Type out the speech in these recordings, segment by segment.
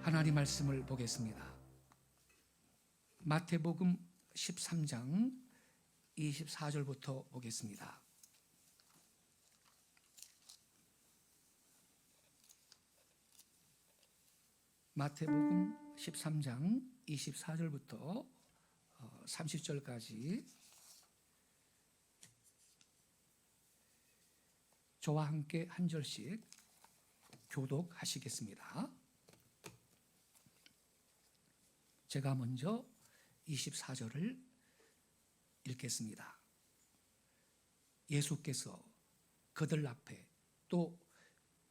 하나님 말씀을 보겠습니다. 마태복음 13장 24절부터 보겠습니다. 마태복음 13장 24절부터 30절까지 저와 함께 한 절씩 교독하시겠습니다. 제가 먼저 24절을 읽겠습니다. 예수께서 그들 앞에 또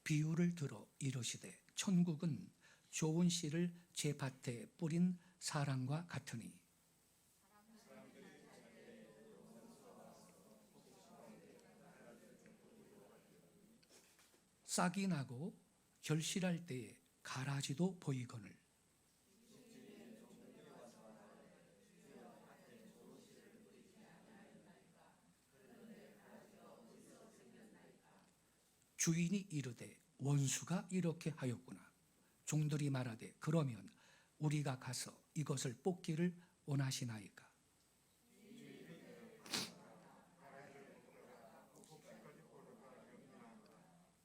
비유를 들어 이르시되 천국은 좋은 씨를 제 밭에 뿌린 사람과 같으니 싹이 나고 결실할 때에 가라지도 보이거늘 주인이 이르되 원수가 이렇게 하였구나. 종들이 말하되 그러면 우리가 가서 이것을 뽑기를 원하시나이까.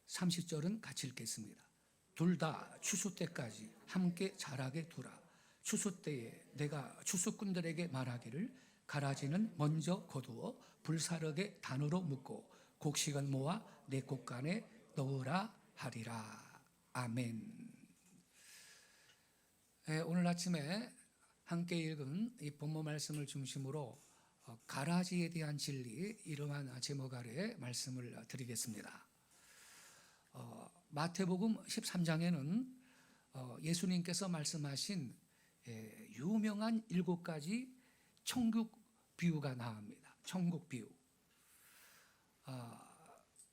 30절은 같이 읽겠습니다. 둘 다 추수 때까지 함께 자라게 두라. 추수 때에 내가 추수꾼들에게 말하기를 가라지는 먼저 거두어 불사르게 단으로 묶고 곡식은 모아 내 곡간에 넣으라 하리라. 아멘. 오늘 아침에 함께 읽은 이 본문 말씀을 중심으로 가라지에 대한 진리, 이러한 제목 아래 말씀을 드리겠습니다. 마태복음 13장에는 예수님께서 말씀하신 유명한 7가지 천국 비유가 나옵니다. 천국 비유.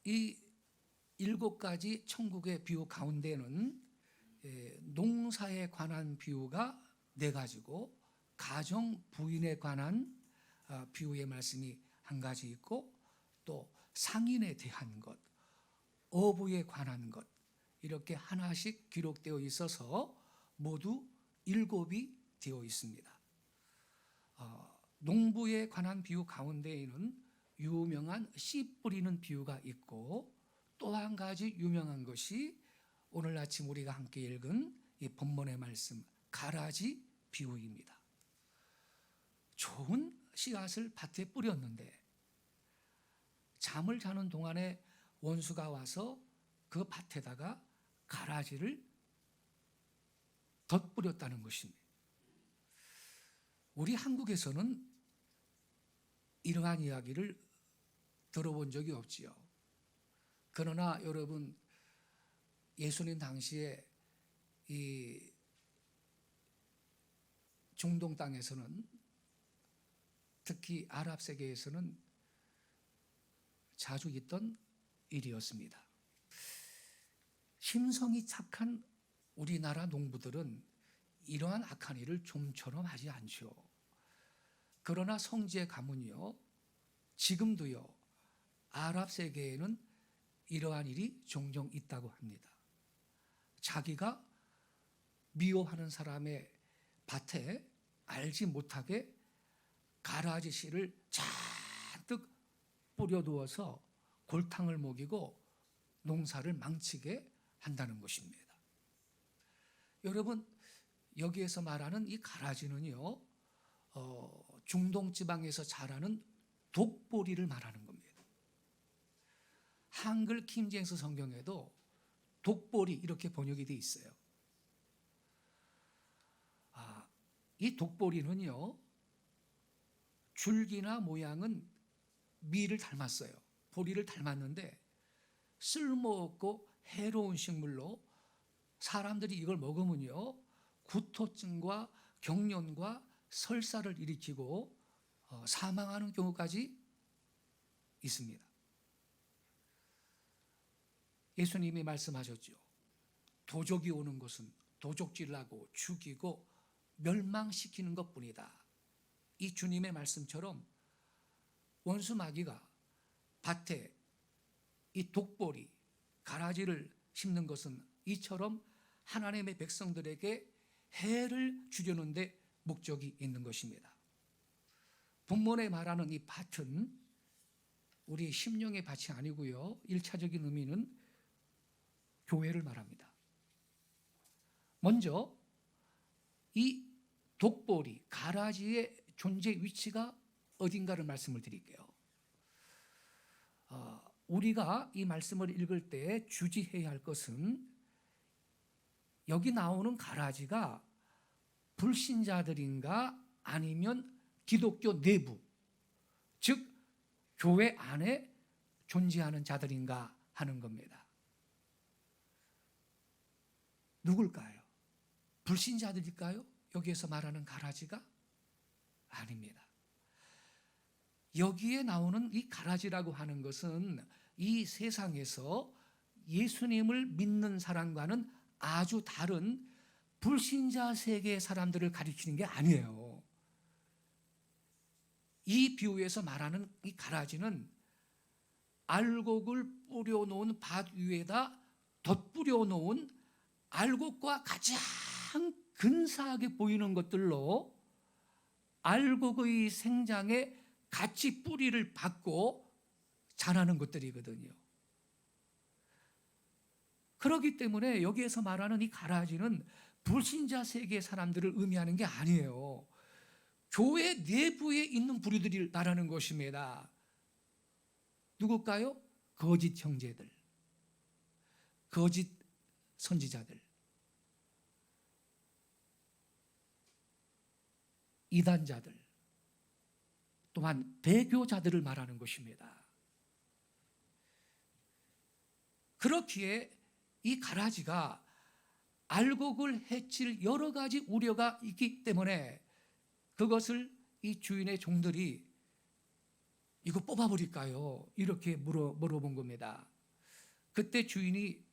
이 7가지 천국의 비유 가운데는 농사에 관한 비유가 4가지고 가정 부인에 관한 비유의 말씀이 1가지 있고 또 상인에 대한 것, 어부에 관한 것, 이렇게 하나씩 기록되어 있어서 모두 7이 되어 있습니다. 농부에 관한 비유 가운데에는 유명한 씨 뿌리는 비유가 있고 또 1가지 유명한 것이 오늘 아침 우리가 함께 읽은 이 본문의 말씀 가라지 비유입니다. 좋은 씨앗을 밭에 뿌렸는데 잠을 자는 동안에 원수가 와서 그 밭에다가 가라지를 덧뿌렸다는 것입니다. 우리 한국에서는 이러한 이야기를 들어본 적이 없지요. 그러나 여러분, 예수님 당시에 이 중동 땅에서는, 특히 아랍 세계에서는 자주 있던 일이었습니다. 심성이 착한 우리나라 농부들은 이러한 악한 일을 좀처럼 하지 않죠. 그러나 성지에 가면요, 지금도요, 아랍 세계에는 이러한 일이 종종 있다고 합니다. 자기가 미워하는 사람의 밭에 알지 못하게 가라지 씨를 잔뜩 뿌려두어서 골탕을 먹이고 농사를 망치게 한다는 것입니다. 여러분, 여기에서 말하는 이 가라지는요, 중동 지방에서 자라는 독보리를 말하는 겁니다. 한글 킹제임스 성경에도 독보리 이렇게 번역이 되어 있어요. 이 독보리는요, 줄기나 모양은 밀을 닮았어요. 보리를 닮았는데 쓸모없고 해로운 식물로 사람들이 이걸 먹으면요, 구토증과 경련과 설사를 일으키고 사망하는 경우까지 있습니다. 예수님이 말씀하셨죠. 도적이 오는 것은 도적질하고 죽이고 멸망시키는 것뿐이다. 이 주님의 말씀처럼 원수 마귀가 밭에 이 독보리, 가라지를 심는 것은 이처럼 하나님의 백성들에게 해를 주려는 데 목적이 있는 것입니다. 본문에 말하는 이 밭은 우리 심령의 밭이 아니고요. 1차적인 의미는 교회를 말합니다. 먼저 이 독보리, 가라지의 존재 위치가 어딘가를 말씀을 드릴게요. 우리가 이 말씀을 읽을 때 주지해야 할 것은 여기 나오는 가라지가 불신자들인가 아니면 기독교 내부, 즉 교회 안에 존재하는 자들인가 하는 겁니다. 누굴까요? 불신자들일까요? 여기에서 말하는 가라지가? 아닙니다. 여기에 나오는 이 가라지라고 하는 것은 이 세상에서 예수님을 믿는 사람과는 아주 다른 불신자 세계의 사람들을 가리키는 게 아니에요. 이 비유에서 말하는 이 가라지는 알곡을 뿌려놓은 밭 위에다 덧뿌려 놓은 알곡과 가장 근사하게 보이는 것들로 알곡의 생장에 같이 뿌리를 받고 자라는 것들이거든요. 그렇기 때문에 여기에서 말하는 이 가라지는 불신자 세계의 사람들을 의미하는 게 아니에요. 교회 내부에 있는 부류들이 말하는 것입니다. 누굴까요? 거짓 형제들, 거짓 선지자들, 이단자들, 또한 배교자들을 말하는 것입니다. 그렇기에 이 가라지가 알곡을 해칠 여러 가지 우려가 있기 때문에 그것을 이 주인의 종들이 이거 뽑아버릴까요? 이렇게 물어본 겁니다. 그때 주인이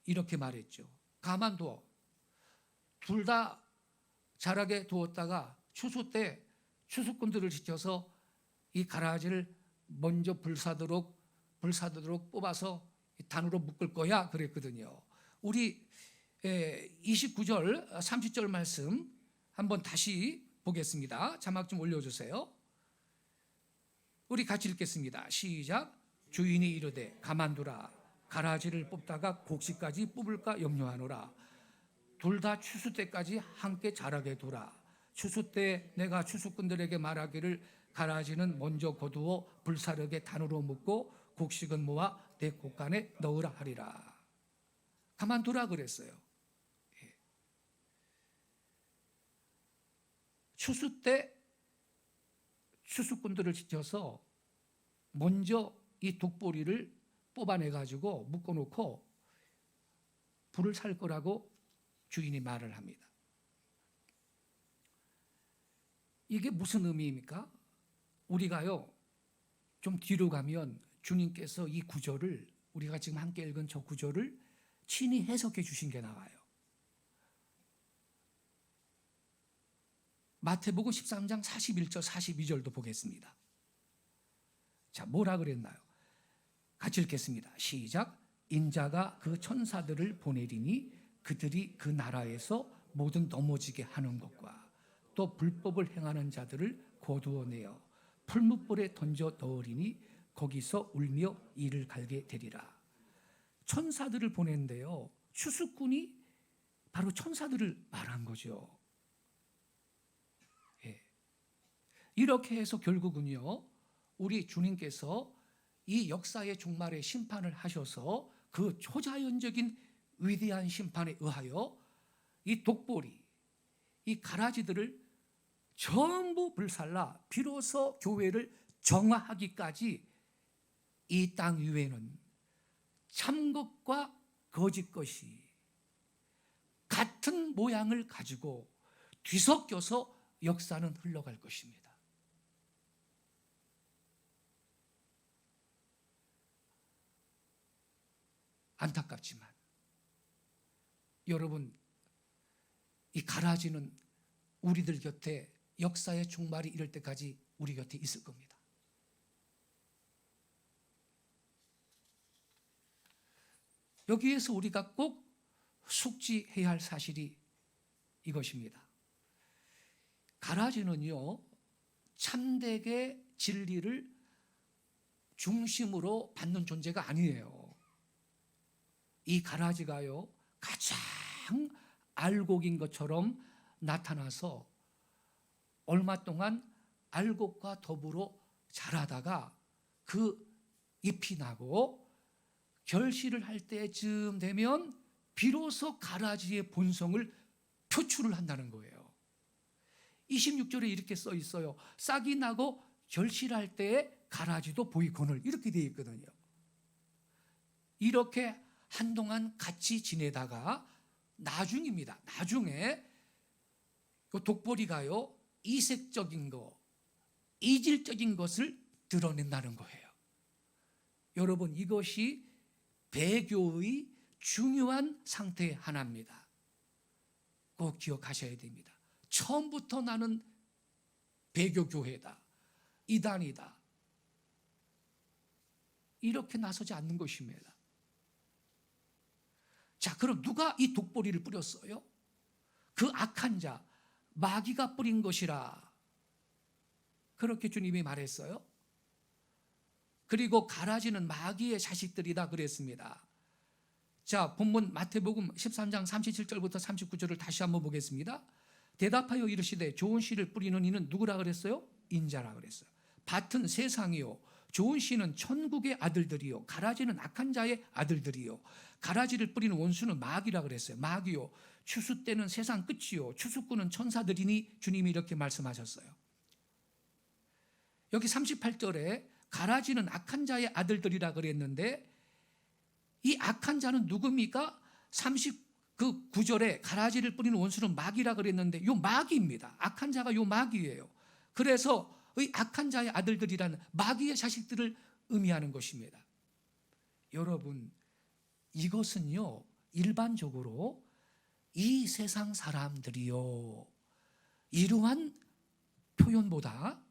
이렇게 말했죠. 가만둬. 둘 다 자라게 두었다가 추수 때 추수꾼들을 지켜서 이 가라지를 먼저 불사도록 뽑아서 단으로 묶을 거야 그랬거든요. 우리 29절 30절 말씀 한번 다시 보겠습니다. 자막 좀 올려주세요. 우리 같이 읽겠습니다. 시작. 주인이 이르되 가만두라. 가라지를 뽑다가 곡식까지 뽑을까 염려하노라. 둘 다 추수 때까지 함께 자라게 두라. 추수 때 내가 추수꾼들에게 말하기를 가라지는 먼저 거두어 불사르게 단으로 묶고 곡식은 모아 내 곡간에 넣으라 하리라. 가만두라 그랬어요. 추수 때 추수꾼들을 지켜서 먼저 이 독보리를 뽑아내가지고 묶어놓고 불을 살 거라고 주인이 말을 합니다. 이게 무슨 의미입니까? 우리가요 좀 뒤로 가면 주님께서 이 구절을 우리가 지금 함께 읽은 저 구절을 친히 해석해 주신 게 나와요. 마태복음 13장 41절 42절도 보겠습니다. 자, 뭐라 그랬나요? 같이 읽겠습니다. 시작. 인자가 그 천사들을 보내리니 그들이 그 나라에서 모든 넘어지게 하는 것과 또 불법을 행하는 자들을 거두어내어 풀무불에 던져 넣으리니 거기서 울며 이를 갈게 되리라. 천사들을 보낸대요. 추수꾼이 바로 천사들을 말한 거죠. 예. 이렇게 해서 결국은요 우리 주님께서 이 역사의 종말에 심판을 하셔서 그 초자연적인 위대한 심판에 의하여 이 독보리, 이 가라지들을 전부 불살라 비로소 교회를 정화하기까지 이 땅 위에는 참것과 거짓 것이 같은 모양을 가지고 뒤섞여서 역사는 흘러갈 것입니다. 안타깝지만 여러분, 이 가라지는 우리들 곁에 역사의 종말이 이럴 때까지 우리 곁에 있을 겁니다. 여기에서 우리가 꼭 숙지해야 할 사실이 이것입니다. 가라지는요, 참되게 진리를 중심으로 받는 존재가 아니에요. 이 가라지가요, 가장 알곡인 것처럼 나타나서 얼마 동안 알곡과 더불어 자라다가 그 잎이 나고 결실을 할 때쯤 되면 비로소 가라지의 본성을 표출을 한다는 거예요. 26절에 이렇게 써 있어요. 싹이 나고 결실할 때에 가라지도 보이거늘, 이렇게 되어 있거든요. 이렇게 한동안 같이 지내다가 나중입니다. 나중에 그 독보리가요, 이색적인 거, 이질적인 것을 드러낸다는 거예요. 여러분, 이것이 배교의 중요한 상태의 하나입니다. 꼭 기억하셔야 됩니다. 처음부터 나는 배교교회다, 이단이다, 이렇게 나서지 않는 것입니다. 자, 그럼 누가 이 독보리를 뿌렸어요? 그 악한 자, 마귀가 뿌린 것이라, 그렇게 주님이 말했어요. 그리고 가라지는 마귀의 자식들이다 그랬습니다. 자, 본문 마태복음 13장 37절부터 39절을 다시 한번 보겠습니다. 대답하여 이르시되 좋은 씨를 뿌리는 이는 누구라 그랬어요? 인자라 그랬어요. 밭은 세상이요, 좋은 씨는 천국의 아들들이요, 가라지는 악한 자의 아들들이요. 가라지를 뿌리는 원수는 마귀라 그랬어요. 마귀요, 추수 때는 세상 끝이요, 추수꾼은 천사들이니, 주님이 이렇게 말씀하셨어요. 여기 38절에 가라지는 악한 자의 아들들이라 그랬는데, 이 악한 자는 누굽니까? 39절에 가라지를 뿌리는 원수는 마귀라 그랬는데, 요 마귀입니다. 악한 자가 요 마귀예요. 그래서 이 악한 자의 아들들이라는 마귀의 자식들을 의미하는 것입니다. 여러분, 이것은요, 일반적으로 이 세상 사람들이요, 이러한 표현보다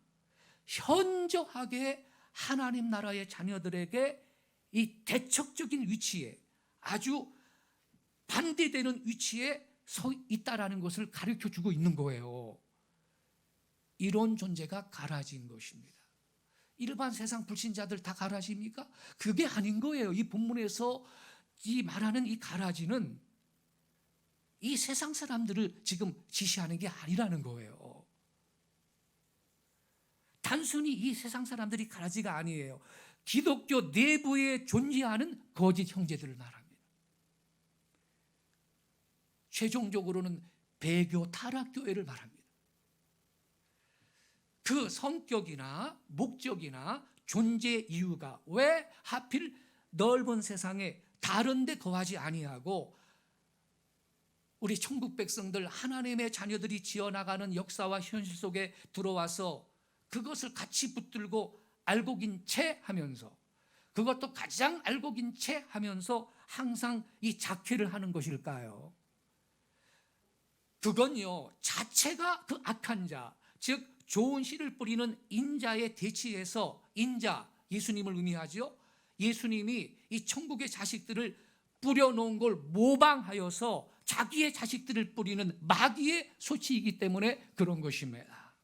현저하게 하나님 나라의 자녀들에게 이 대척적인 위치에, 아주 반대되는 위치에 서 있다라는 것을 가르쳐 주고 있는 거예요. 이런 존재가 가라지인 것입니다. 일반 세상 불신자들 다 가라지입니까? 그게 아닌 거예요. 이 본문에서 이 말하는 이 가라지는 이 세상 사람들을 지금 지시하는 게 아니라는 거예요. 단순히 이 세상 사람들이 가라지가 아니에요. 기독교 내부에 존재하는 거짓 형제들을 말합니다. 최종적으로는 배교 타락교회를 말합니다. 그 성격이나 목적이나 존재 이유가 왜 하필 넓은 세상에 다른 데 거하지 아니하고 우리 천국 백성들, 하나님의 자녀들이 지어나가는 역사와 현실 속에 들어와서 그것을 같이 붙들고 알곡인 채 하면서, 그것도 가장 알곡인 채 하면서 항상 이 작회를 하는 것일까요? 그건요, 자체가 그 악한 자, 즉 좋은 씨를 뿌리는 인자에 대치해서, 인자, 예수님을 의미하죠. 예수님이 이 천국의 자식들을 뿌려놓은 걸 모방하여서 자기의 자식들을 뿌리는 마귀의 소치이기 때문에 그런 것입니다.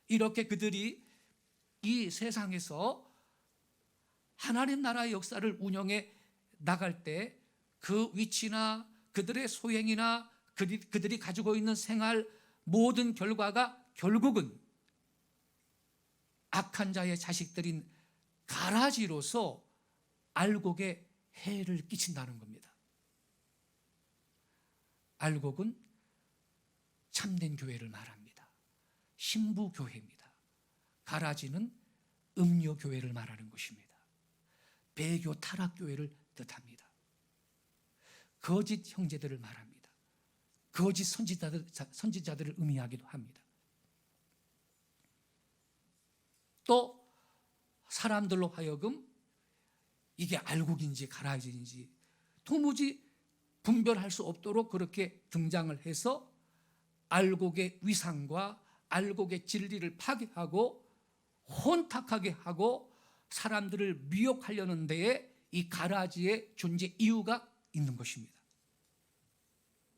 이렇게 그들이 이 세상에서 하나님 나라의 역사를 운영해 나갈 때 그 위치나 그들의 소행이나 그들이 가지고 있는 생활 모든 결과가 결국은 악한 자의 자식들인 가라지로서 알곡에 해를 끼친다는 겁니다. 알곡은 참된 교회를 말합니다. 신부교회입니다. 가라지는 음료교회를 말하는 것입니다. 배교 타락교회를 뜻합니다. 거짓 형제들을 말합니다. 거짓 선지자들을 의미하기도 합니다. 또 사람들로 하여금 이게 알곡인지 가라지인지 도무지 분별할 수 없도록 그렇게 등장을 해서 알곡의 위상과 알곡의 진리를 파괴하고 혼탁하게 하고 사람들을 미혹하려는 데에 이 가라지의 존재 이유가 있는 것입니다.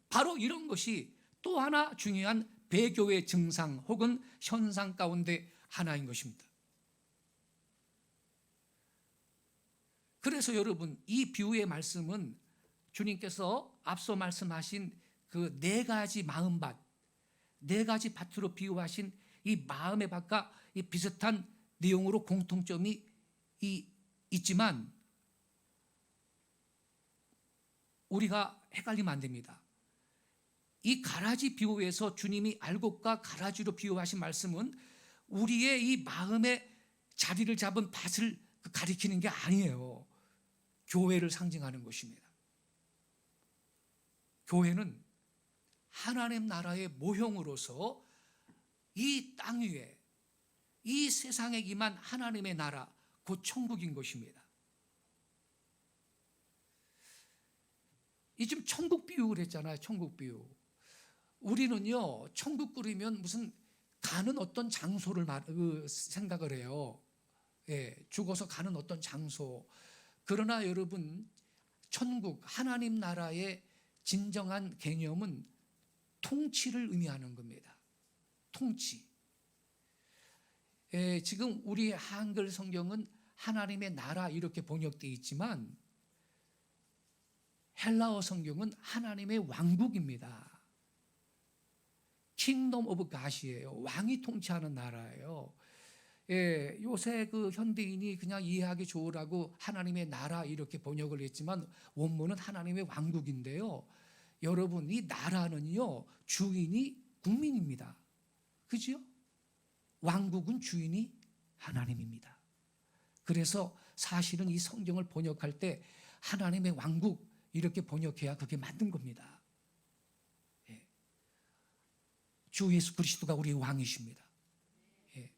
바로 이런 것이 또 하나 중요한 배교의 증상 혹은 현상 가운데 하나인 것입니다. 그래서 여러분, 이 비유의 말씀은 주님께서 앞서 말씀하신 그 네 가지 마음밭, 네 가지 밭으로 비유하신 이 마음의 밭과 이 비슷한 내용으로 공통점이 있지만 우리가 헷갈리면 안 됩니다. 이 가라지 비유에서 주님이 알곡과 가라지로 비유하신 말씀은 우리의 이 마음의 자리를 잡은 밭을 가리키는 게 아니에요. 교회를 상징하는 것입니다. 교회는 하나님 나라의 모형으로서 이 땅 위에, 이 세상에 임한 하나님의 나라, 곧 천국인 것입니다. 이 지금 천국 비유를 했잖아요. 천국 비유. 우리는요, 천국 그리면 무슨 가는 어떤 장소를 생각을 해요. 예, 죽어서 가는 어떤 장소. 그러나 여러분, 천국, 하나님 나라의 진정한 개념은 통치를 의미하는 겁니다. 통치. 예, 지금 우리 한글 성경은 하나님의 나라 이렇게 번역되어 있지만 헬라어 성경은 하나님의 왕국입니다. 킹덤 오브 갓이에요. 왕이 통치하는 나라예요. 예, 요새 그 현대인이 그냥 이해하기 좋으라고 하나님의 나라 이렇게 번역을 했지만 원문은 하나님의 왕국인데요. 여러분, 이 나라는요, 주인이 국민입니다. 그죠? 왕국은 주인이 하나님입니다. 그래서 사실은 이 성경을 번역할 때 하나님의 왕국 이렇게 번역해야 그게 맞는 겁니다. 예. 주 예수 그리스도가 우리의 왕이십니다. 예.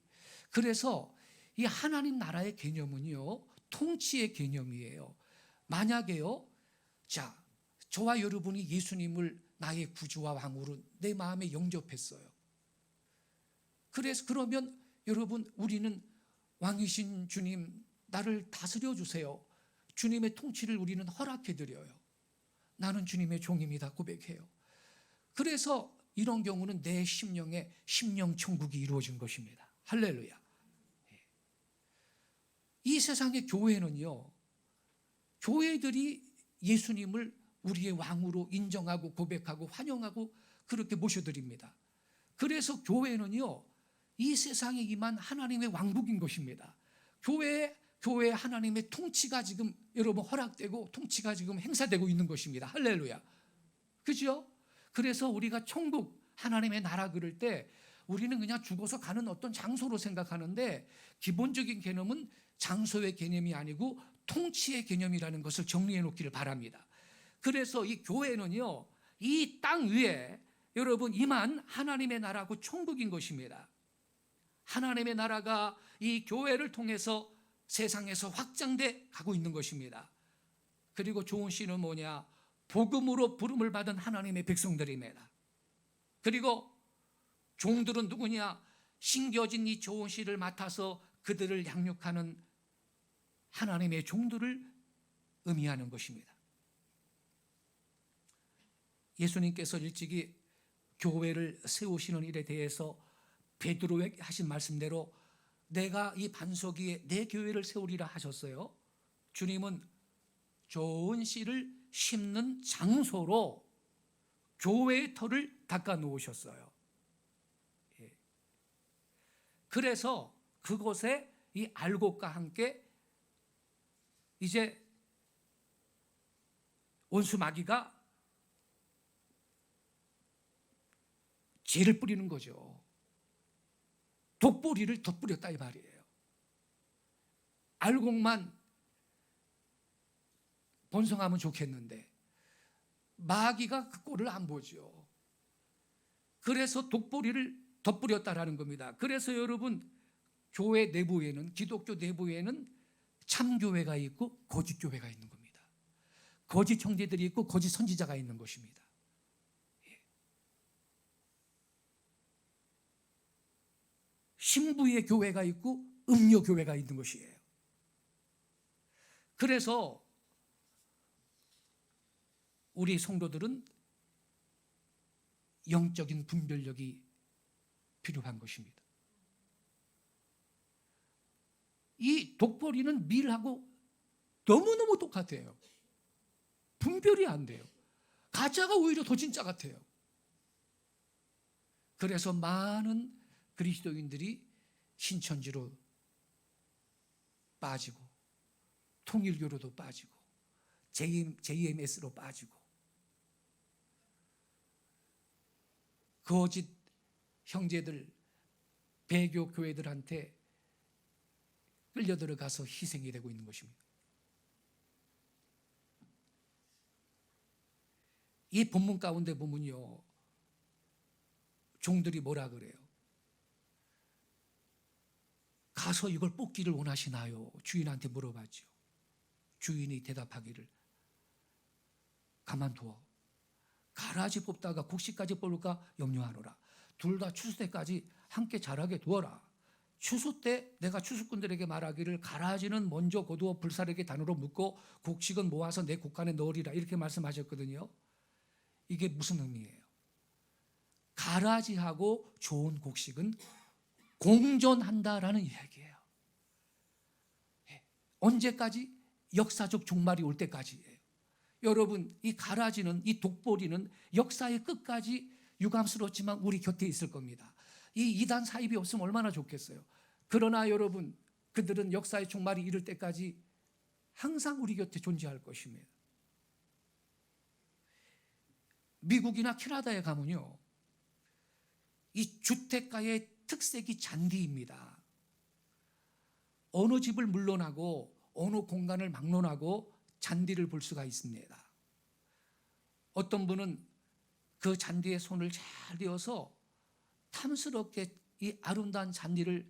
그래서 이 하나님 나라의 개념은요, 통치의 개념이에요. 만약에요, 자, 저와 여러분이 예수님을 나의 구주와 왕으로 내 마음에 영접했어요. 그래서 그러면 여러분, 우리는 왕이신 주님, 나를 다스려 주세요. 주님의 통치를 우리는 허락해 드려요. 나는 주님의 종입니다. 고백해요. 그래서 이런 경우는 내 심령에 심령 천국이 이루어진 것입니다. 할렐루야. 이 세상의 교회는요, 교회들이 예수님을 우리의 왕으로 인정하고 고백하고 환영하고 그렇게 모셔드립니다. 그래서 교회는요, 이 세상에 임한 하나님의 왕국인 것입니다. 교회에 하나님의 통치가 지금 여러분 허락되고 통치가 지금 행사되고 있는 것입니다. 할렐루야. 그죠? 그래서 우리가 천국 하나님의 나라 그럴 때 우리는 그냥 죽어서 가는 어떤 장소로 생각하는데 기본적인 개념은 장소의 개념이 아니고 통치의 개념이라는 것을 정리해 놓기를 바랍니다. 그래서 이 교회는요, 이 땅 위에 여러분 임한 하나님의 나라고 천국인 것입니다. 하나님의 나라가 이 교회를 통해서 세상에서 확장돼 가고 있는 것입니다. 그리고 좋은 씨는 뭐냐? 복음으로 부름을 받은 하나님의 백성들입니다. 그리고 종들은 누구냐? 신겨진 이 좋은 씨를 맡아서 그들을 양육하는 하나님의 종들을 의미하는 것입니다. 예수님께서 일찍이 교회를 세우시는 일에 대해서 베드로에게 하신 말씀대로 내가 이 반석 위에 내 교회를 세우리라 하셨어요. 주님은 좋은 씨를 심는 장소로 교회의 터를 닦아 놓으셨어요. 그래서 그곳에 이 알곡과 함께 이제 원수 마귀가 죄를 뿌리는 거죠. 독보리를 덧뿌렸다 이 말이에요. 알곡만 번성하면 좋겠는데 마귀가 그 꼴을 안 보죠. 그래서 독보리를 덧뿌렸다라는 겁니다. 그래서 여러분, 교회 내부에는, 기독교 내부에는 참교회가 있고 거짓 교회가 있는 겁니다. 거짓 형제들이 있고 거짓 선지자가 있는 것입니다. 신부의 교회가 있고 음료 교회가 있는 것이에요. 그래서 우리 성도들은 영적인 분별력이 필요한 것입니다. 이 독보리는 밀하고 너무너무 똑같아요. 분별이 안 돼요. 가짜가 오히려 더 진짜 같아요. 그래서 많은 그리스도인들이 신천지로 빠지고 통일교로도 빠지고 JMS로 빠지고 거짓 형제들 배교 교회들한테 끌려 들어가서 희생이 되고 있는 것입니다. 이 본문 가운데 보면요, 종들이 뭐라 그래요? 가서 이걸 뽑기를 원하시나요? 주인한테 물어봤죠. 주인이 대답하기를 가만두어. 가라지 뽑다가 곡식까지 뽑을까 염려하노라. 둘 다 추수 때까지 함께 자라게 두어라. 추수 때 내가 추수꾼들에게 말하기를 가라지는 먼저 거두어 불사르게 단으로 묶고 곡식은 모아서 내 곡간에 넣으리라. 이렇게 말씀하셨거든요. 이게 무슨 의미예요? 가라지하고 좋은 곡식은 공존한다라는 이야기예요. 언제까지? 역사적 종말이 올 때까지예요. 여러분, 이 가라지는, 이 독보리는 역사의 끝까지 유감스럽지만 우리 곁에 있을 겁니다. 이 이단 사입이 없으면 얼마나 좋겠어요. 그러나 여러분, 그들은 역사의 종말이 이를 때까지 항상 우리 곁에 존재할 것입니다. 미국이나 캐나다에 가면요, 이 주택가의 특색이 잔디입니다. 어느 집을 물론하고 어느 공간을 막론하고 잔디를 볼 수가 있습니다. 어떤 분은 그 잔디에 손을 잘 대어서 탐스럽게 이 아름다운 잔디를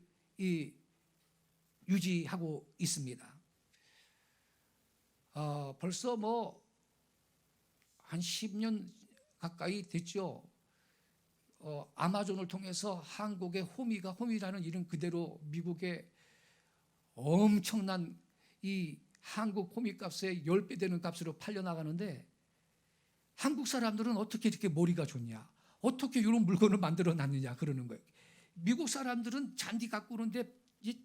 유지하고 있습니다. 벌써 한 10년 가까이 됐죠. 아마존을 통해서 한국의 호미라는 이름 그대로 미국의 엄청난 이 한국 호미 값의 10배 되는 값으로 팔려나가는데, 한국 사람들은 어떻게 이렇게 머리가 좋냐, 어떻게 이런 물건을 만들어 놨느냐 그러는 거예요. 미국 사람들은 잔디 갖고 오는데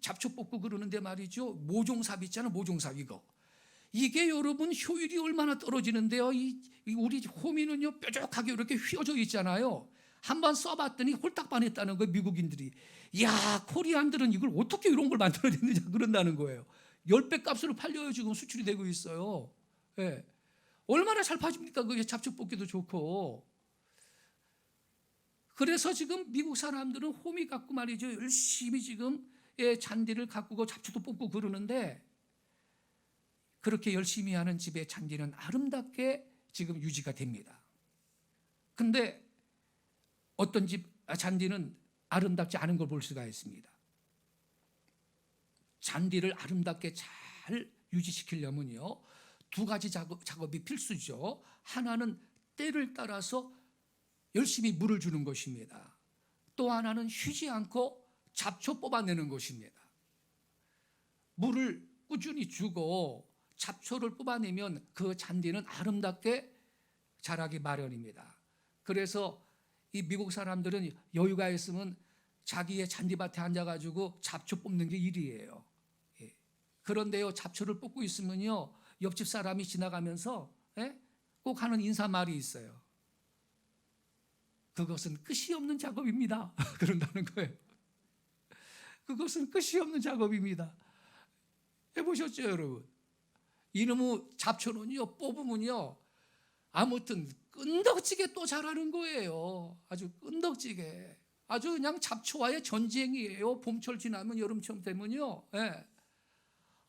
잡초 뽑고 그러는데 말이죠, 모종삽 있잖아요. 모종삽 이게 여러분 효율이 얼마나 떨어지는데요. 우리 호미는요 뾰족하게 이렇게 휘어져 있잖아요. 한번 써봤더니 홀딱 반했다는 거예요. 미국인들이. 야, 코리안들은 이걸 어떻게 이런 걸 만들어냈느냐 그런다는 거예요. 10배 값으로 팔려요. 지금 수출이 되고 있어요. 예. 얼마나 잘 파집니까? 그게 잡초 뽑기도 좋고. 그래서 지금 미국 사람들은 호미 갖고 말이죠, 열심히 지금 잔디를 가꾸고 잡초도 뽑고 그러는데, 그렇게 열심히 하는 집의 잔디는 아름답게 지금 유지가 됩니다. 근데 어떤 집 잔디는 아름답지 않은 걸 볼 수가 있습니다. 잔디를 아름답게 잘 유지시키려면요, 두 가지 작업이 필수죠. 하나는 때를 따라서 열심히 물을 주는 것입니다. 또 하나는 쉬지 않고 잡초 뽑아내는 것입니다. 물을 꾸준히 주고 잡초를 뽑아내면 그 잔디는 아름답게 자라기 마련입니다. 그래서 이 미국 사람들은 여유가 있으면 자기의 잔디밭에 앉아가지고 잡초 뽑는 게 일이에요. 그런데요, 잡초를 뽑고 있으면요, 옆집 사람이 지나가면서 꼭 하는 인사말이 있어요. 그것은 끝이 없는 작업입니다. 그런다는 거예요. 그것은 끝이 없는 작업입니다. 해보셨죠, 여러분? 이놈의 잡초는요, 뽑으면요, 아무튼 끈덕지게 또 자라는 거예요. 아주 끈덕지게. 아주 그냥 잡초와의 전쟁이에요. 봄철 지나면 여름철 되면요.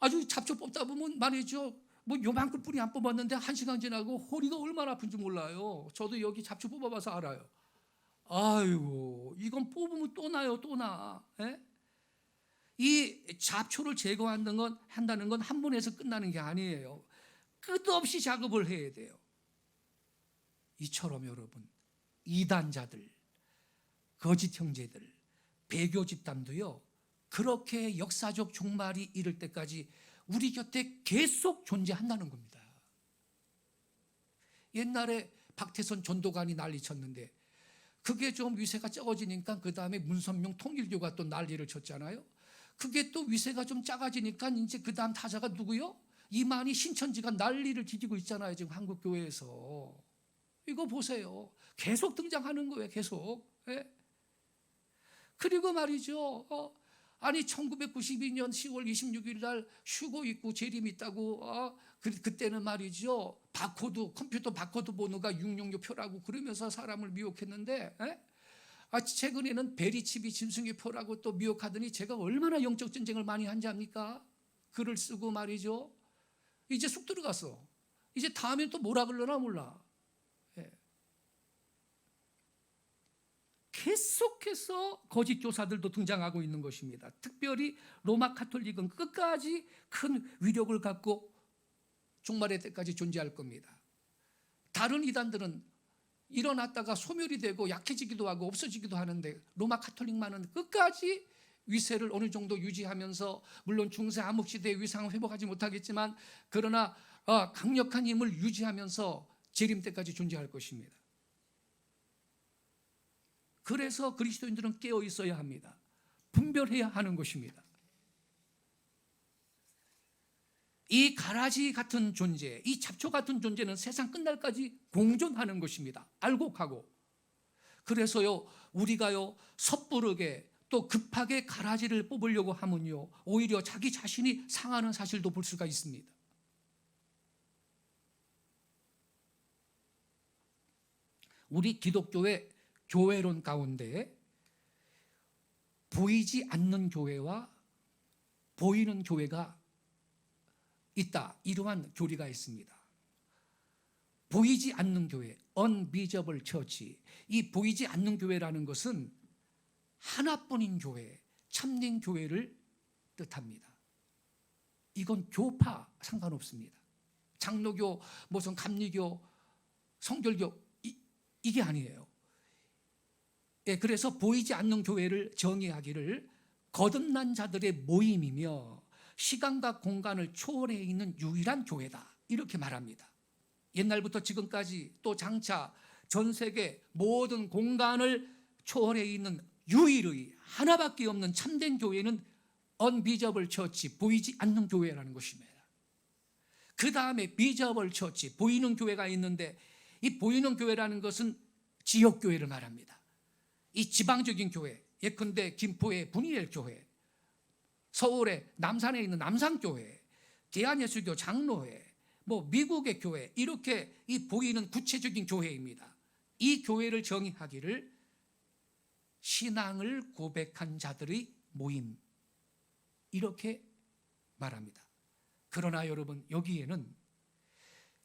아주 잡초 뽑다 보면 말이죠, 요만큼 뿌리 안 뽑았는데 1시간 지나고 허리가 얼마나 아픈지 몰라요. 저도 여기 잡초 뽑아봐서 알아요. 아이고, 이건 뽑으면 또 나요, 또 나. 이 잡초를 제거한다는 건 한 번에서 끝나는 게 아니에요. 끝없이 작업을 해야 돼요. 이처럼 여러분, 이단자들, 거짓 형제들, 배교 집단도요, 그렇게 역사적 종말이 이를 때까지 우리 곁에 계속 존재한다는 겁니다. 옛날에 박태선 전도관이 난리쳤는데 그게 좀 위세가 적어지니까 그 다음에 문선명 통일교가 또 난리를 쳤잖아요. 그게 또 위세가 좀 작아지니까 이제 그 다음 타자가 누구요? 이만희 신천지가 난리를 뒤지고 있잖아요. 지금 한국 교회에서. 이거 보세요. 계속 등장하는 거예요. 계속. 예? 그리고 말이죠. 아니 1992년 10월 26일 날 휴고 있고 재림 있다고 그때는 말이죠. 바코드 컴퓨터 바코드 번호가 666표라고 그러면서 사람을 미혹했는데 최근에는 베리칩이 짐승의 표라고 또 미혹하더니 제가 얼마나 영적 전쟁을 많이 한지 압니까? 글을 쓰고 말이죠. 이제 쑥 들어갔어. 이제 다음엔 또 뭐라 그러나 몰라. 예. 계속해서 거짓 교사들도 등장하고 있는 것입니다. 특별히 로마 카톨릭은 끝까지 큰 위력을 갖고 종말의 때까지 존재할 겁니다. 다른 이단들은 일어났다가 소멸이 되고 약해지기도 하고 없어지기도 하는데 로마 카톨릭만은 끝까지 위세를 어느 정도 유지하면서 물론 중세 암흑시대의 위상을 회복하지 못하겠지만 그러나 강력한 힘을 유지하면서 재림 때까지 존재할 것입니다. 그래서 그리스도인들은 깨어 있어야 합니다. 분별해야 하는 것입니다. 이 가라지 같은 존재, 이 잡초 같은 존재는 세상 끝날까지 공존하는 것입니다. 알곡하고. 그래서요, 우리가요, 섣부르게 또 급하게 가라지를 뽑으려고 하면요, 오히려 자기 자신이 상하는 사실도 볼 수가 있습니다. 우리 기독교의 교회론 가운데 보이지 않는 교회와 보이는 교회가 있다. 이러한 교리가 있습니다. 보이지 않는 교회, unvisible church. 이 보이지 않는 교회라는 것은 하나뿐인 교회, 참된 교회를 뜻합니다. 이건 교파 상관없습니다. 장로교, 무슨 감리교, 성결교 이게 아니에요. 예, 그래서 보이지 않는 교회를 정의하기를 거듭난 자들의 모임이며 시간과 공간을 초월해 있는 유일한 교회다. 이렇게 말합니다. 옛날부터 지금까지 또 장차 전 세계 모든 공간을 초월해 있는 유일의 하나밖에 없는 참된 교회는 unvisible church, 보이지 않는 교회라는 것입니다. 그 다음에 visible church, 보이는 교회가 있는데 이 보이는 교회라는 것은 지역교회를 말합니다. 이 지방적인 교회, 예컨대 김포의 분이엘 교회, 서울의 남산에 있는 남산교회, 대한예수교 장로회, 미국의 교회, 이렇게 이 보이는 구체적인 교회입니다. 이 교회를 정의하기를 신앙을 고백한 자들의 모임, 이렇게 말합니다. 그러나 여러분, 여기에는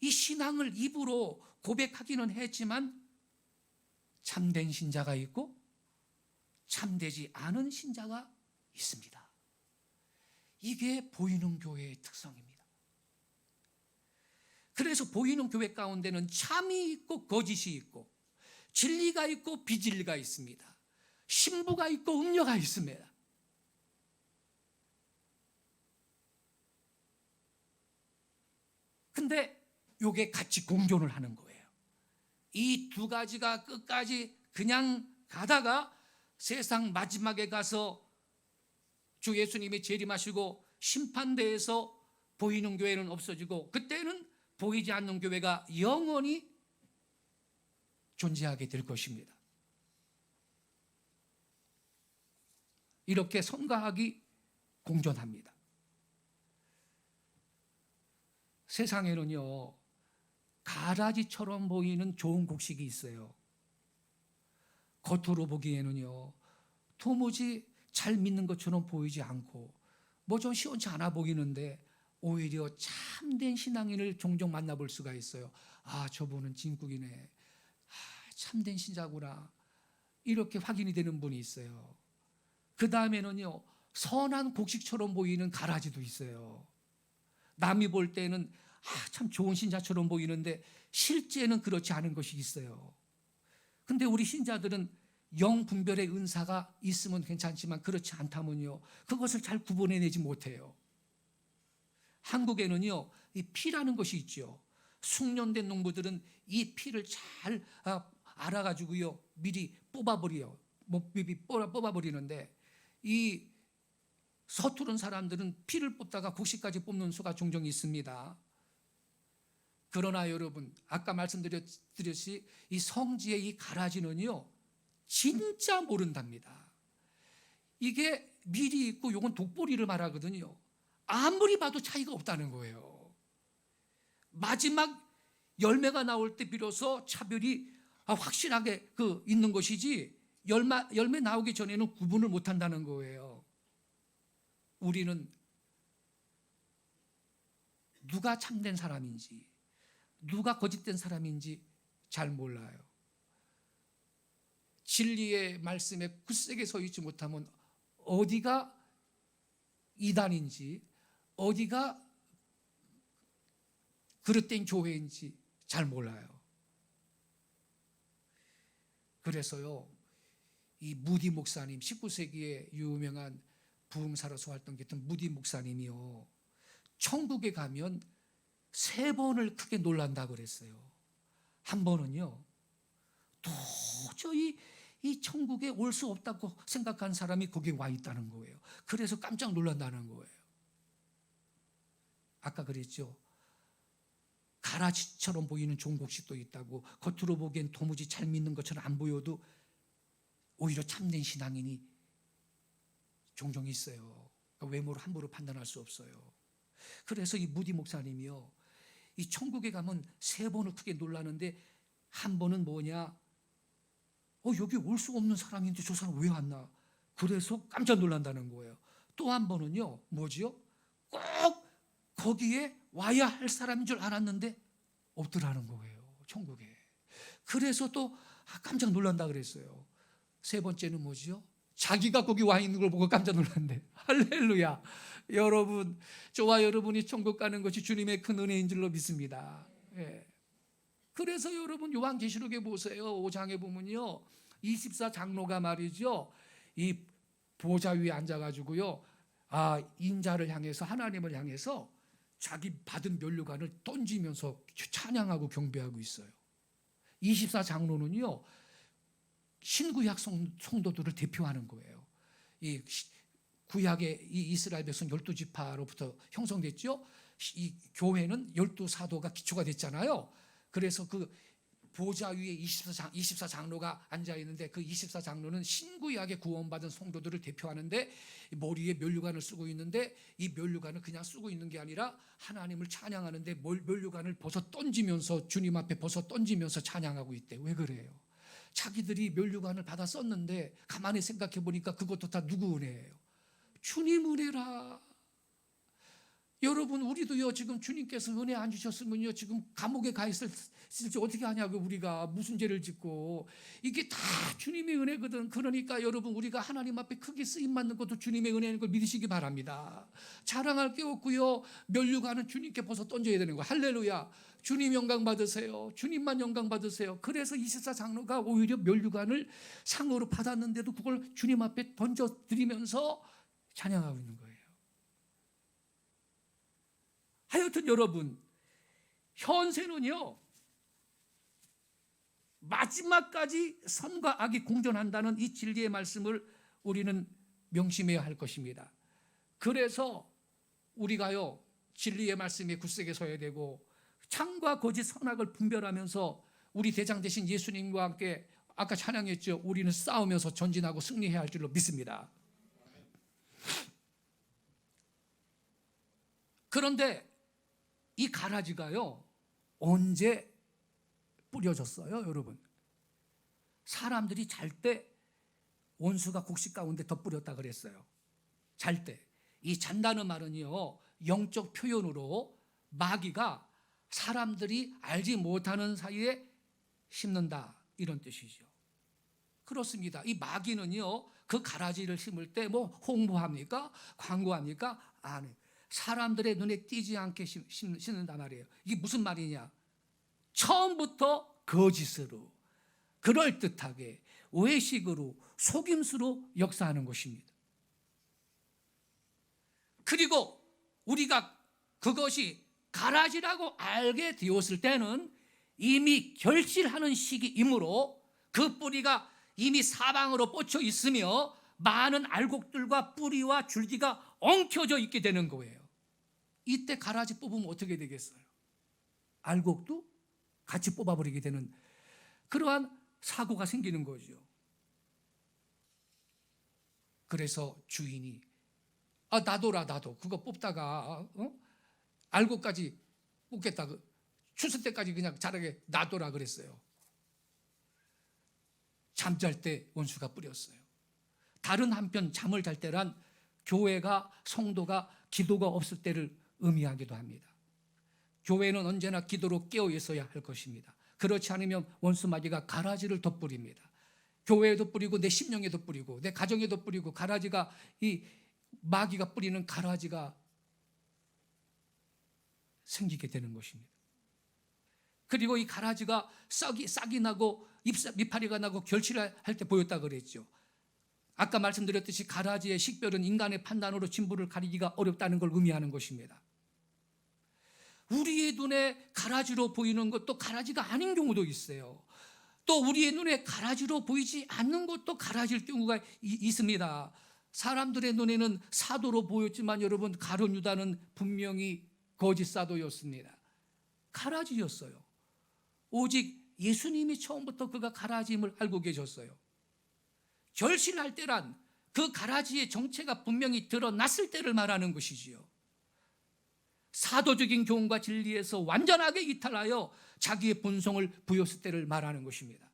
이 신앙을 입으로 고백하기는 했지만 참된 신자가 있고 참되지 않은 신자가 있습니다. 이게 보이는 교회의 특성입니다. 그래서 보이는 교회 가운데는 참이 있고 거짓이 있고 진리가 있고 비진리가 있습니다. 신부가 있고 음녀가 있습니다. 근데 이게 같이 공존을 하는 거예요. 이 두 가지가 끝까지 그냥 가다가 세상 마지막에 가서 주 예수님이 재림하시고 심판대에서 보이는 교회는 없어지고 그때는 보이지 않는 교회가 영원히 존재하게 될 것입니다. 이렇게 선과 악이 공존합니다. 세상에는요, 가라지처럼 보이는 좋은 곡식이 있어요. 겉으로 보기에는요, 도무지 잘 믿는 것처럼 보이지 않고 좀 시원치 않아 보이는데 오히려 참된 신앙인을 종종 만나볼 수가 있어요. 저분은 진국이네. 참된 신자구나. 이렇게 확인이 되는 분이 있어요. 그 다음에는요, 선한 곡식처럼 보이는 가라지도 있어요. 남이 볼 때는 참 좋은 신자처럼 보이는데 실제는 그렇지 않은 것이 있어요. 근데 우리 신자들은 영 분별의 은사가 있으면 괜찮지만 그렇지 않다면요, 그것을 잘 구분해내지 못해요. 한국에는요, 이 피라는 것이 있죠. 숙련된 농부들은 이 피를 잘 알아가지고요 미리 뽑아버려요. 미리 뽑아버리는데 이 서투른 사람들은 피를 뽑다가 곡식까지 뽑는 수가 종종 있습니다. 그러나 여러분 아까 말씀드렸듯이 이 성지의 이 가라지는요 진짜 모른답니다. 이게 밀이 있고 요건 독보리를 말하거든요. 아무리 봐도 차이가 없다는 거예요. 마지막 열매가 나올 때 비로소 차별이 확실하게 있는 것이지 열매 나오기 전에는 구분을 못한다는 거예요. 우리는 누가 참된 사람인지 누가 거짓된 사람인지 잘 몰라요. 진리의 말씀에 굳세게 서 있지 못하면 어디가 이단인지 어디가 그릇된 교회인지 잘 몰라요. 그래서요 이 무디 목사님 19세기에 유명한 부흥사로서 활동했던 무디 목사님이요 천국에 가면 3번을 크게 놀란다 그랬어요. 한 번은요 도저히 이 천국에 올 수 없다고 생각한 사람이 거기에 와 있다는 거예요. 그래서 깜짝 놀란다는 거예요. 아까 그랬죠. 가라지처럼 보이는 좋은 곡식도 있다고. 겉으로 보기엔 도무지 잘 믿는 것처럼 안 보여도 오히려 참된 신앙인이 종종 있어요. 그러니까 외모로 함부로 판단할 수 없어요. 그래서 이 무디 목사님이요 이 천국에 가면 3번을 크게 놀라는데 한 번은 뭐냐, 여기 올 수 없는 사람인데 저 사람 왜 왔나, 그래서 깜짝 놀란다는 거예요. 또 한 번은요 뭐지요, 꼭 거기에 와야 할 사람인 줄 알았는데 없더라는 거예요 천국에. 그래서 또 깜짝 놀란다 그랬어요. 3번째는 뭐지요, 자기가 거기 와 있는 걸 보고 깜짝 놀란대. 할렐루야. 여러분, 저와 여러분이 천국 가는 것이 주님의 큰 은혜인 줄로 믿습니다. 예. 그래서 여러분 요한계시록에 보세요. 5장에 보면요 24장로가 말이죠 이 보좌 위에 앉아가지고요 인자를 향해서, 하나님을 향해서 자기 받은 면류관을 던지면서 찬양하고 경배하고 있어요. 24장로는요 신구약 성도들을 대표하는 거예요. 이 구약의 이 이스라엘 백성 12지파로부터 형성됐죠. 이 교회는 12사도가 기초가 됐잖아요. 그래서 그 보좌 위에 24장로가 앉아 있는데 그 24장로는 신구약에 구원받은 성도들을 대표하는데 머리에 면류관을 쓰고 있는데 이 면류관을 그냥 쓰고 있는 게 아니라 하나님을 찬양하는데 면류관을 벗어 던지면서 주님 앞에 벗어 던지면서 찬양하고 있대. 왜 그래요? 자기들이 면류관을 받아 썼는데 가만히 생각해 보니까 그것도 다 누구 은혜예요? 주님 은혜라. 여러분, 우리도요 지금 주님께서 은혜 안 주셨으면요 지금 감옥에 가 있을지 어떻게 하냐고. 우리가 무슨 죄를 짓고. 이게 다 주님의 은혜거든. 그러니까 여러분, 우리가 하나님 앞에 크게 쓰임 받는 것도 주님의 은혜인 걸 믿으시기 바랍니다. 자랑할 게 없고요 면류관은 주님께 벗어 던져야 되는 거예요. 할렐루야. 주님 영광 받으세요. 주님만 영광 받으세요. 그래서 24장로가 오히려 면류관을 상으로 받았는데도 그걸 주님 앞에 던져드리면서 찬양하고 있는 거예요. 하여튼 여러분, 현세는요 마지막까지 선과 악이 공존한다는 이 진리의 말씀을 우리는 명심해야 할 것입니다. 그래서 우리가요 진리의 말씀에 굳세게 서야 되고 참과 거짓 선악을 분별하면서 우리 대장 되신 예수님과 함께 아까 찬양했죠. 우리는 싸우면서 전진하고 승리해야 할 줄로 믿습니다. 그런데 이 가라지가요 언제 뿌려졌어요? 여러분, 사람들이 잘 때 원수가 곡식 가운데 덧뿌렸다 그랬어요. 잘 때. 이 잔다는 말은요 영적 표현으로 마귀가 사람들이 알지 못하는 사이에 심는다, 이런 뜻이죠. 그렇습니다. 이 마귀는요 그 가라지를 심을 때 뭐 홍보합니까? 광고합니까? 안 해요. 사람들의 눈에 띄지 않게 심는단 말이에요. 이게 무슨 말이냐, 처음부터 거짓으로, 그럴듯하게, 외식으로, 속임수로 역사하는 것입니다. 그리고 우리가 그것이 가라지라고 알게 되었을 때는 이미 결실하는 시기이므로 그 뿌리가 이미 사방으로 뻗쳐 있으며 많은 알곡들과 뿌리와 줄기가 엉켜져 있게 되는 거예요. 이때 가라지 뽑으면 어떻게 되겠어요? 알곡도 같이 뽑아버리게 되는 그러한 사고가 생기는 거죠. 그래서 주인이 놔둬라, 나도 그거 뽑다가 알곡까지 뽑겠다, 추수 때까지 그냥 자라게 놔둬라 그랬어요. 잠잘 때 원수가 뿌렸어요. 다른 한편 잠을 잘 때란 교회가, 성도가 기도가 없을 때를 의미하기도 합니다. 교회는 언제나 기도로 깨어 있어야 할 것입니다. 그렇지 않으면 원수마귀가 가라지를 덧뿌립니다. 교회에도 뿌리고 내 심령에도 뿌리고 내 가정에도 뿌리고, 가라지가, 이 마귀가 뿌리는 가라지가 생기게 되는 것입니다. 그리고 이 가라지가 싹이 나고 밑파리가 나고 결실할 때 보였다 그랬죠. 아까 말씀드렸듯이 가라지의 식별은 인간의 판단으로 진부를 가리기가 어렵다는 걸 의미하는 것입니다. 우리의 눈에 가라지로 보이는 것도 가라지가 아닌 경우도 있어요. 또 우리의 눈에 가라지로 보이지 않는 것도 가라지일 경우가 있습니다. 사람들의 눈에는 사도로 보였지만 여러분, 가룟 유다는 분명히 거짓 사도였습니다. 가라지였어요. 오직 예수님이 처음부터 그가 가라지임을 알고 계셨어요. 결실할 때란 그 가라지의 정체가 분명히 드러났을 때를 말하는 것이지요. 사도적인 교훈과 진리에서 완전하게 이탈하여 자기의 본성을 보였을 때를 말하는 것입니다.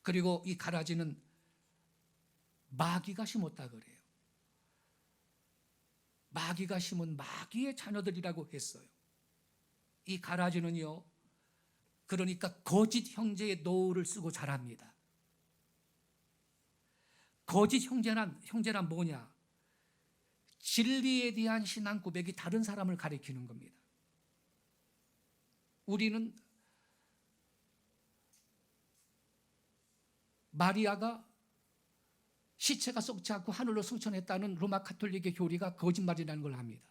그리고 이 가라지는 마귀가 심었다 그래요. 마귀가 심은 마귀의 자녀들이라고 했어요. 이 가라지는요, 그러니까 거짓 형제의 노를 쓰고 자랍니다. 거짓 형제란 뭐냐? 진리에 대한 신앙 고백이 다른 사람을 가리키는 겁니다. 우리는 마리아가 시체가 썩지 않고 하늘로 승천했다는 로마 가톨릭의 교리가 거짓말이라는 걸 합니다.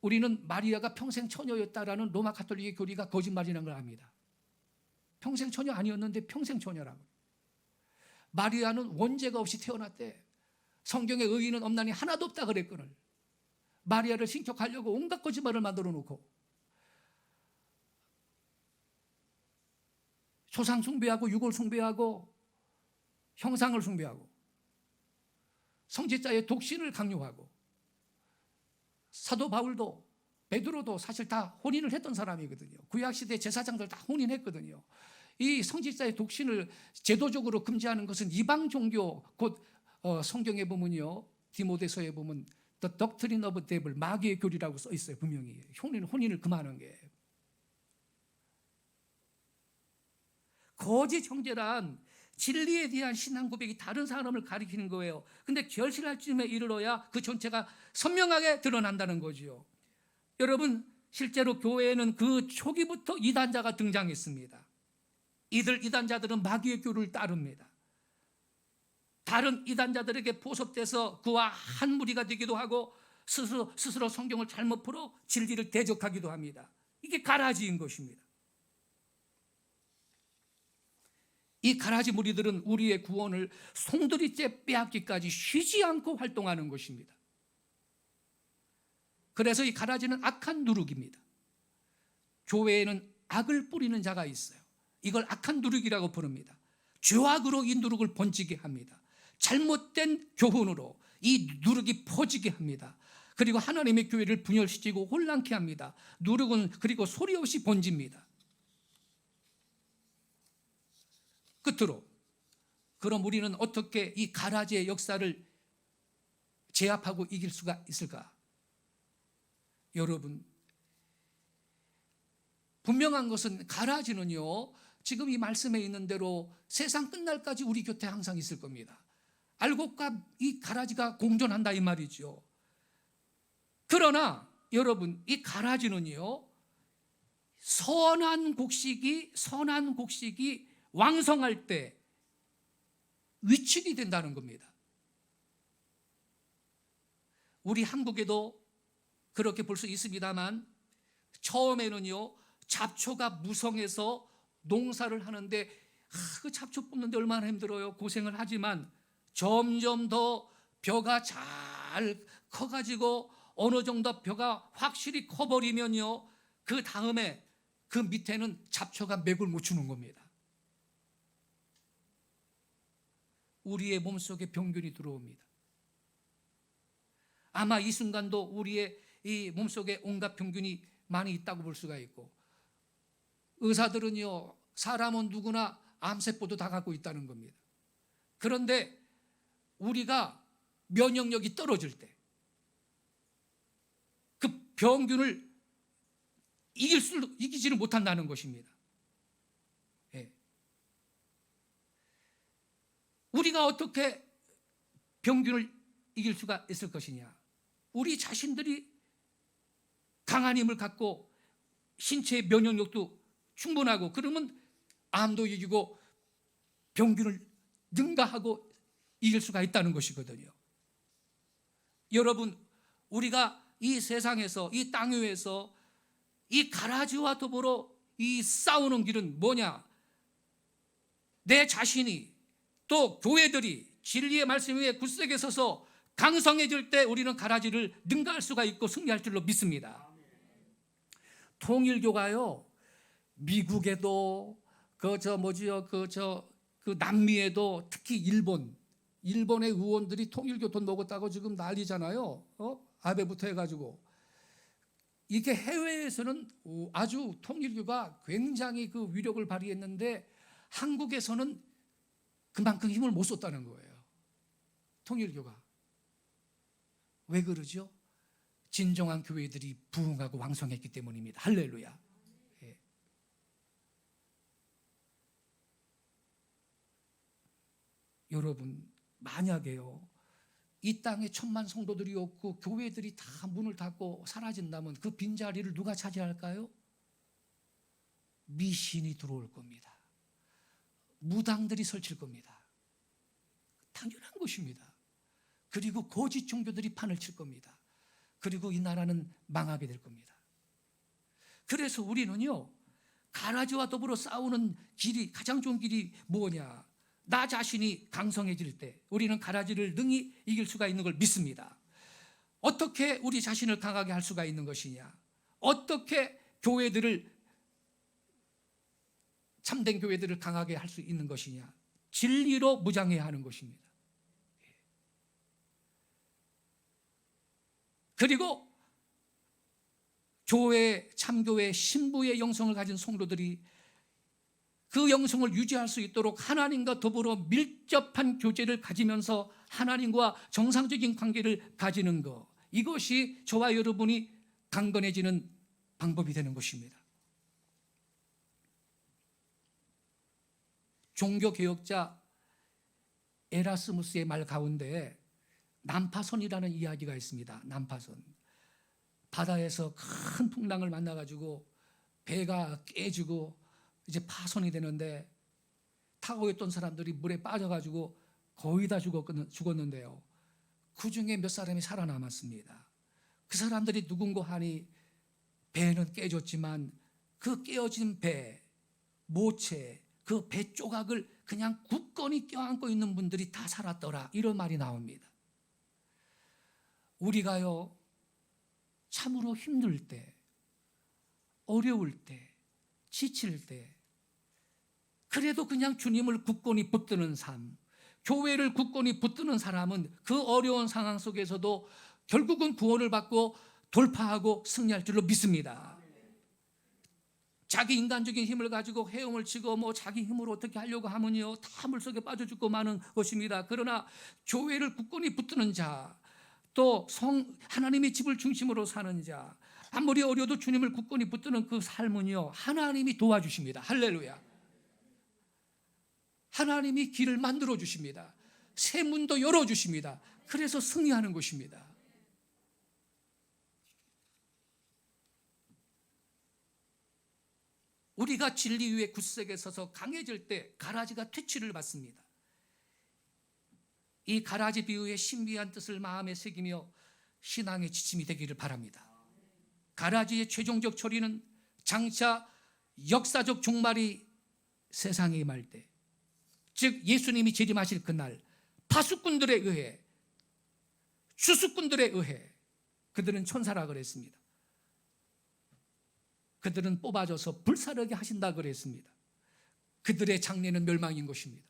우리는 마리아가 평생 처녀였다라는 로마 가톨릭의 교리가 거짓말이라는 걸 압니다. 평생 처녀 아니었는데 평생 처녀라고. 마리아는 원죄가 없이 태어났대. 성경에 의인은 없나니 하나도 없다 그랬거늘. 마리아를 신격하려고 온갖 거짓말을 만들어 놓고 조상 숭배하고 유골 숭배하고 형상을 숭배하고 성직자의 독신을 강요하고, 사도 바울도 베드로도 사실 다 혼인을 했던 사람이거든요. 구약시대 제사장들 다 혼인했거든요. 이 성직자의 독신을 제도적으로 금지하는 것은 이방 종교, 곧 성경에 보면요, 디모데서에 보면 The Doctrine of Devil, 마귀의 교리라고 써 있어요. 분명히 혼인을 금하는 게. 거짓 형제란 진리에 대한 신앙 고백이 다른 사람을 가리키는 거예요. 근데 결실할 쯤에 이르러야 그 전체가 선명하게 드러난다는 거지요. 여러분, 실제로 교회에는 그 초기부터 이단자가 등장했습니다. 이단자들은 마귀의 교리를 따릅니다. 다른 이단자들에게 포섭돼서 그와 한 무리가 되기도 하고 스스로 성경을 잘못 풀어 진리를 대적하기도 합니다. 이게 가라지인 것입니다. 이 가라지 무리들은 우리의 구원을 송두리째 빼앗기까지 쉬지 않고 활동하는 것입니다. 그래서 이 가라지는 악한 누룩입니다. 교회에는 악을 뿌리는 자가 있어요. 이걸 악한 누룩이라고 부릅니다. 죄악으로 이 누룩을 번지게 합니다. 잘못된 교훈으로 이 누룩이 퍼지게 합니다. 그리고 하나님의 교회를 분열시키고 혼란케 합니다. 누룩은 그리고 소리 없이 번집니다. 끝으로, 그럼 우리는 어떻게 이 가라지의 역사를 제압하고 이길 수가 있을까? 여러분, 분명한 것은 가라지는요, 지금 이 말씀에 있는 대로 세상 끝날까지 우리 곁에 항상 있을 겁니다. 알곡과 이 가라지가 공존한다 이 말이죠. 그러나 여러분, 이 가라지는요, 선한 곡식이 왕성할 때, 위축이 된다는 겁니다. 우리 한국에도 그렇게 볼 수 있습니다만 처음에는요, 잡초가 무성해서 농사를 하는데 그 잡초 뽑는데 얼마나 힘들어요. 고생을 하지만 점점 더 벼가 잘 커가지고 어느 정도 벼가 확실히 커버리면요, 그 다음에 그 밑에는 잡초가 맥을 못 추는 겁니다. 우리의 몸속에 병균이 들어옵니다. 아마 이 순간도 우리의 이 몸속에 온갖 병균이 많이 있다고 볼 수가 있고, 의사들은요, 사람은 누구나 암세포도 다 갖고 있다는 겁니다. 그런데 우리가 면역력이 떨어질 때 그 병균을 이기지를 못한다는 것입니다. 예. 우리가 어떻게 병균을 이길 수가 있을 것이냐? 우리 자신들이 강한 힘을 갖고 신체의 면역력도 충분하고, 그러면 암도 이기고 병균을 능가하고 이길 수가 있다는 것이거든요. 여러분, 우리가 이 세상에서, 이 땅 위에서 이 가라지와 더불어 이 싸우는 길은 뭐냐? 내 자신이, 또 교회들이 진리의 말씀 위에 굳세게 서서 강성해질 때 우리는 가라지를 능가할 수가 있고 승리할 줄로 믿습니다. 통일교가요, 미국에도 그 남미에도, 특히 일본의 의원들이 통일교 돈 먹었다고 지금 난리잖아요. 아베부터 해가지고. 이게 해외에서는 아주 통일교가 굉장히 그 위력을 발휘했는데 한국에서는 그만큼 힘을 못 썼다는 거예요. 통일교가. 왜 그러죠? 진정한 교회들이 부흥하고 왕성했기 때문입니다. 할렐루야. 예. 여러분, 만약에요, 이 땅에 천만 성도들이 없고 교회들이 다 문을 닫고 사라진다면 그 빈자리를 누가 차지할까요? 미신이 들어올 겁니다. 무당들이 설칠 겁니다. 당연한 것입니다. 그리고 거짓 종교들이 판을 칠 겁니다. 그리고 이 나라는 망하게 될 겁니다. 그래서 우리는요, 가라지와 더불어 싸우는 길이, 가장 좋은 길이 뭐냐? 나 자신이 강성해질 때 우리는 가라지를 능히 이길 수가 있는 걸 믿습니다. 어떻게 우리 자신을 강하게 할 수가 있는 것이냐? 어떻게 참된 교회들을 강하게 할 수 있는 것이냐? 진리로 무장해야 하는 것입니다. 그리고 참교회 신부의 영성을 가진 성도들이 그 영성을 유지할 수 있도록 하나님과 더불어 밀접한 교제를 가지면서 하나님과 정상적인 관계를 가지는 것, 이것이 저와 여러분이 강건해지는 방법이 되는 것입니다. 종교개혁자 에라스무스의 말 가운데 난파선이라는 이야기가 있습니다. 난파선. 바다에서 큰 풍랑을 만나가지고 배가 깨지고 이제 파손이 되는데 타고 있던 사람들이 물에 빠져가지고 거의 다 죽었는데요, 그 중에 몇 사람이 살아남았습니다. 그 사람들이 누군고 하니 배는 깨졌지만 그 깨어진 배, 모체, 그 배 조각을 그냥 굳건히 껴안고 있는 분들이 다 살았더라, 이런 말이 나옵니다. 우리가요, 참으로 힘들 때, 어려울 때, 지칠 때, 그래도 그냥 주님을 굳건히 붙드는 삶, 교회를 굳건히 붙드는 사람은 그 어려운 상황 속에서도 결국은 구원을 받고 돌파하고 승리할 줄로 믿습니다. 자기 인간적인 힘을 가지고 헤엄을 치고 자기 힘으로 어떻게 하려고 하면요, 다 물속에 빠져 죽고 마는 것입니다. 그러나 교회를 굳건히 붙드는 자, 또 하나님의 집을 중심으로 사는 자, 아무리 어려도 주님을 굳건히 붙드는 그 삶은요, 하나님이 도와주십니다. 할렐루야. 하나님이 길을 만들어 주십니다. 새 문도 열어 주십니다. 그래서 승리하는 것입니다. 우리가 진리 위에 굳세게 서서 강해질 때 가라지가 퇴치를 받습니다. 이 가라지 비유의 신비한 뜻을 마음에 새기며 신앙의 지침이 되기를 바랍니다. 가라지의 최종적 처리는 장차 역사적 종말이 세상에 임할 때, 즉 예수님이 재림하실 그날, 파수꾼들에 의해, 추수꾼들에 의해, 그들은 천사라 그랬습니다. 그들은 뽑아져서 불사르게 하신다 그랬습니다. 그들의 장래는 멸망인 것입니다.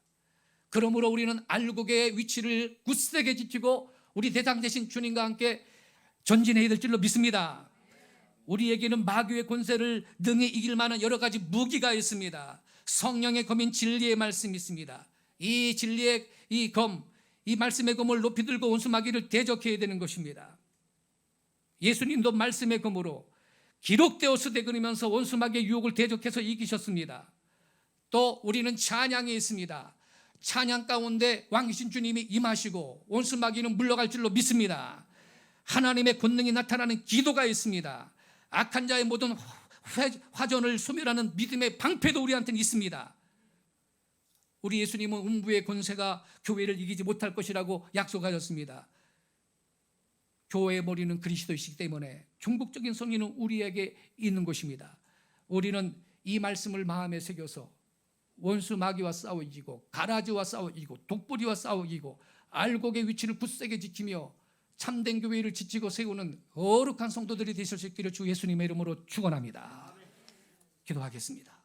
그러므로 우리는 알곡의 위치를 굳세게 지키고 우리 대장 되신 주님과 함께 전진해야 될 줄로 믿습니다. 우리에게는 마귀의 권세를 능히 이길 만한 여러 가지 무기가 있습니다. 성령의 검인 진리의 말씀이 있습니다. 이 진리의 이 말씀의 검을 높이 들고 원수 마귀를 대적해야 되는 것입니다. 예수님도 말씀의 검으로 기록되었으되 그러면서 원수 마귀의 유혹을 대적해서 이기셨습니다. 또 우리는 찬양이 있습니다. 찬양 가운데 왕이신 주님이 임하시고 원수 마귀는 물러갈 줄로 믿습니다. 하나님의 권능이 나타나는 기도가 있습니다. 악한 자의 모든 화전을 소멸하는 믿음의 방패도 우리한테는 있습니다. 우리 예수님은 음부의 권세가 교회를 이기지 못할 것이라고 약속하셨습니다. 교회의 머리는 그리스도이시기 때문에 궁극적인 승리는 우리에게 있는 것입니다. 우리는 이 말씀을 마음에 새겨서 원수 마귀와 싸워 이기고, 가라지와 싸워 이기고, 독보리와 싸워 이기고, 알곡의 위치를 굳세게 지키며 참된 교회를 지키고 세우는 거룩한 성도들이 되실 수 있기를 주 예수님의 이름으로 축원합니다. 기도하겠습니다.